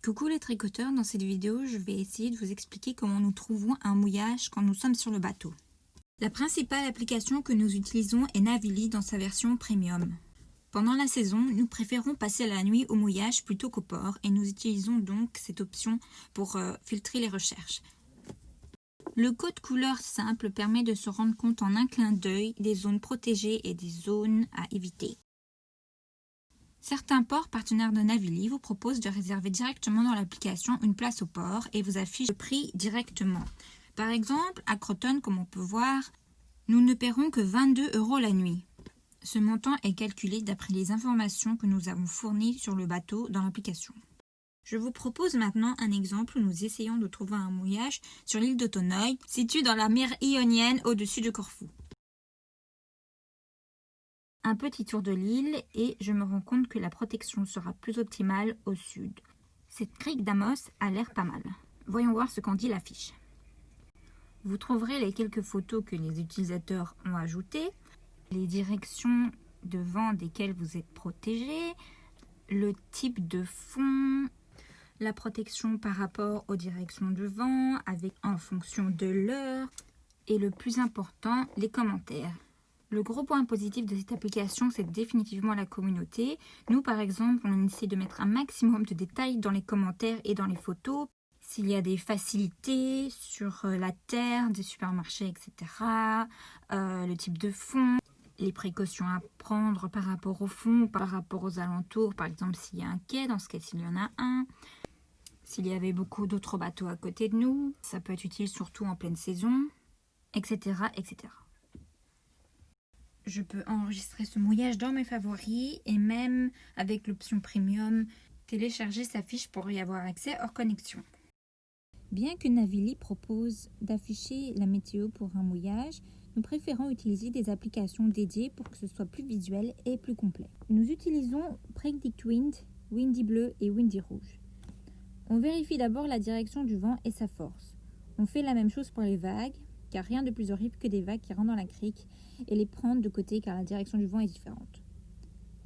Coucou les tricoteurs, dans cette vidéo, je vais essayer de vous expliquer comment nous trouvons un mouillage quand nous sommes sur le bateau. La principale application que nous utilisons est Navily dans sa version premium. Pendant la saison, nous préférons passer la nuit au mouillage plutôt qu'au port et nous utilisons donc cette option pour filtrer les recherches. Le code couleur simple permet de se rendre compte en un clin d'œil des zones protégées et des zones à éviter. Certains ports partenaires de Navily vous proposent de réserver directement dans l'application une place au port et vous affichent le prix directement. Par exemple, à Croton, comme on peut voir, nous ne paierons que 22 € la nuit. Ce montant est calculé d'après les informations que nous avons fournies sur le bateau dans l'application. Je vous propose maintenant un exemple où nous essayons de trouver un mouillage sur l'île de Tonoï, située dans la mer Ionienne au-dessus de Corfou. Un petit tour de l'île et je me rends compte que la protection sera plus optimale au sud. Cette crique d'Amos a l'air pas mal. Voyons voir ce qu'en dit l'affiche. Vous trouverez les quelques photos que les utilisateurs ont ajoutées, les directions de vent desquelles vous êtes protégé, le type de fond, la protection par rapport aux directions de vent en fonction de l'heure et le plus important, les commentaires. Le gros point positif de cette application, c'est définitivement la communauté. Nous, par exemple, on essaie de mettre un maximum de détails dans les commentaires et dans les photos. S'il y a des facilités sur la terre, des supermarchés, etc. Le type de fond, les précautions à prendre par rapport au fond, par rapport aux alentours. Par exemple, s'il y a un quai, dans ce cas, s'il y en a un. S'il y avait beaucoup d'autres bateaux à côté de nous, ça peut être utile surtout en pleine saison, etc., etc. Je peux enregistrer ce mouillage dans mes favoris et même avec l'option premium, télécharger sa fiche pour y avoir accès hors connexion. Bien que Navily propose d'afficher la météo pour un mouillage, nous préférons utiliser des applications dédiées pour que ce soit plus visuel et plus complet. Nous utilisons PredictWind, Windy Bleu et Windy Rouge. On vérifie d'abord la direction du vent et sa force. On fait la même chose pour les vagues, car rien de plus horrible que des vagues qui rentrent dans la crique et les prendre de côté car la direction du vent est différente.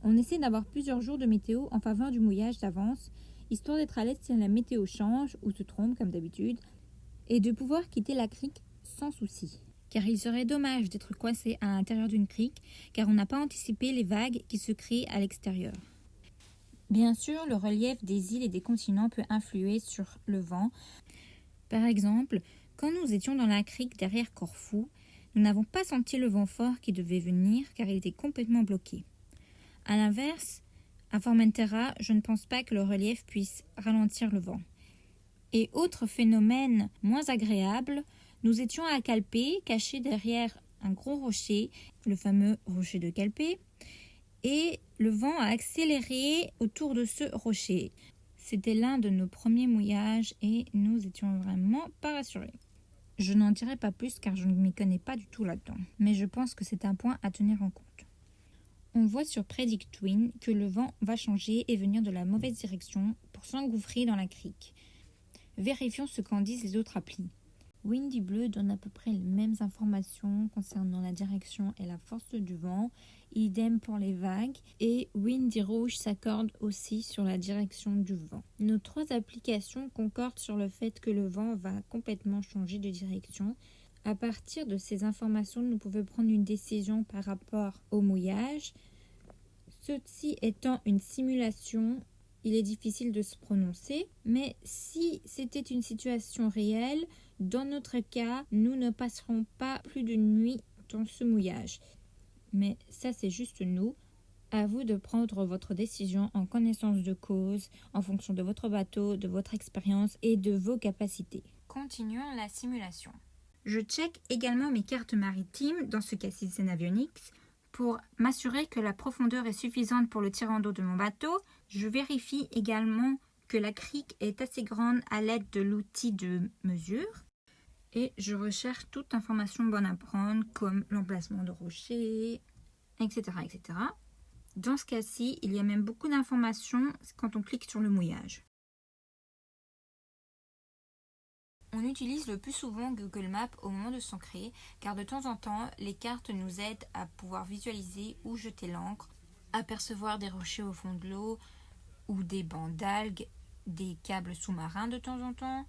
On essaie d'avoir plusieurs jours de météo en faveur du mouillage d'avance, histoire d'être à l'aise si la météo change ou se trompe comme d'habitude, et de pouvoir quitter la crique sans souci. Car il serait dommage d'être coincé à l'intérieur d'une crique, car on n'a pas anticipé les vagues qui se créent à l'extérieur. Bien sûr, le relief des îles et des continents peut influer sur le vent. Par exemple, quand nous étions dans la crique derrière Corfou, nous n'avons pas senti le vent fort qui devait venir car il était complètement bloqué. A l'inverse, à Formentera, je ne pense pas que le relief puisse ralentir le vent. Et autre phénomène moins agréable, nous étions à Calpe, cachés derrière un gros rocher, le fameux rocher de Calpe, et le vent a accéléré autour de ce rocher. C'était l'un de nos premiers mouillages et nous étions vraiment pas rassurés. Je n'en dirai pas plus car je ne m'y connais pas du tout là-dedans, mais je pense que c'est un point à tenir en compte. On voit sur PredictWind que le vent va changer et venir de la mauvaise direction pour s'engouffrer dans la crique. Vérifions ce qu'en disent les autres applis. Windy Bleu donne à peu près les mêmes informations concernant la direction et la force du vent, idem pour les vagues, et Windy Rouge s'accorde aussi sur la direction du vent. Nos trois applications concordent sur le fait que le vent va complètement changer de direction. À partir de ces informations, nous pouvons prendre une décision par rapport au mouillage. Ceci étant une simulation, il est difficile de se prononcer, mais si c'était une situation réelle, dans notre cas, nous ne passerons pas plus d'une nuit dans ce mouillage. Mais ça, c'est juste nous. À vous de prendre votre décision en connaissance de cause, en fonction de votre bateau, de votre expérience et de vos capacités. Continuons la simulation. Je check également mes cartes maritimes, dans ce cas-ci c'est Navionics, pour m'assurer que la profondeur est suffisante pour le tirant d'eau de mon bateau. Je vérifie également que la crique est assez grande à l'aide de l'outil de mesure. Et je recherche toute information bonne à prendre, comme l'emplacement de rochers, etc., etc. Dans ce cas-ci, il y a même beaucoup d'informations quand on clique sur le mouillage. On utilise le plus souvent Google Maps au moment de s'ancrer, car de temps en temps, les cartes nous aident à pouvoir visualiser où jeter l'ancre, apercevoir des rochers au fond de l'eau ou des bancs d'algues, des câbles sous-marins de temps en temps.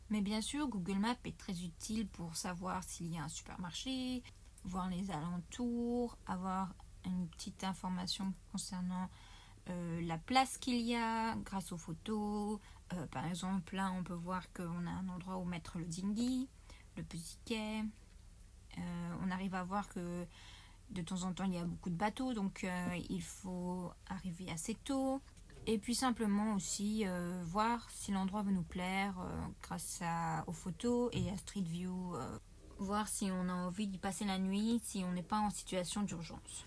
Mais bien sûr, Google Maps est très utile pour savoir s'il y a un supermarché, voir les alentours, avoir une petite information concernant la place qu'il y a grâce aux photos. Par exemple, là, on peut voir qu'on a un endroit où mettre le dinghy, le petit quai. On arrive à voir que de temps en temps, il y a beaucoup de bateaux, donc il faut arriver assez tôt. Et puis simplement aussi voir si l'endroit va nous plaire grâce aux photos et à Street View. Voir si on a envie d'y passer la nuit, si on n'est pas en situation d'urgence.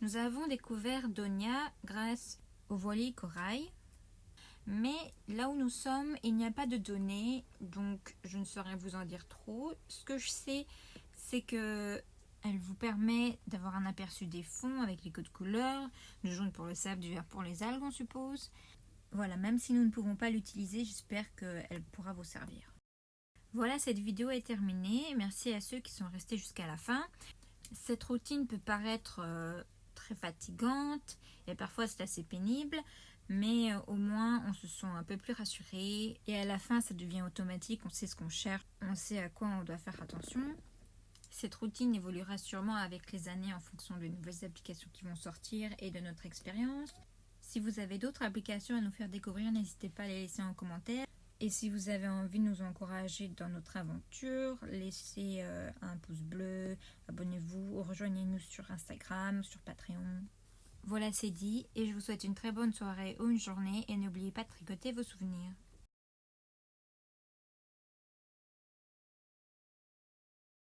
Nous avons découvert Donia grâce au voilier corail. Mais là où nous sommes, il n'y a pas de données, donc je ne saurais vous en dire trop. Ce que je sais, c'est que elle vous permet d'avoir un aperçu des fonds avec les codes couleurs, du jaune pour le sable, du vert pour les algues, on suppose. Voilà, même si nous ne pouvons pas l'utiliser, j'espère qu'elle pourra vous servir. Voilà, cette vidéo est terminée. Merci à ceux qui sont restés jusqu'à la fin. Cette routine peut paraître très fatigante et parfois c'est assez pénible, mais au moins on se sent un peu plus rassuré et à la fin ça devient automatique, on sait ce qu'on cherche, on sait à quoi on doit faire attention. Cette routine évoluera sûrement avec les années en fonction de nouvelles applications qui vont sortir et de notre expérience. Si vous avez d'autres applications à nous faire découvrir, n'hésitez pas à les laisser en commentaire. Et si vous avez envie de nous encourager dans notre aventure, laissez un pouce bleu, abonnez-vous ou rejoignez-nous sur Instagram, sur Patreon. Voilà, c'est dit et je vous souhaite une très bonne soirée ou une journée et n'oubliez pas de tricoter vos souvenirs.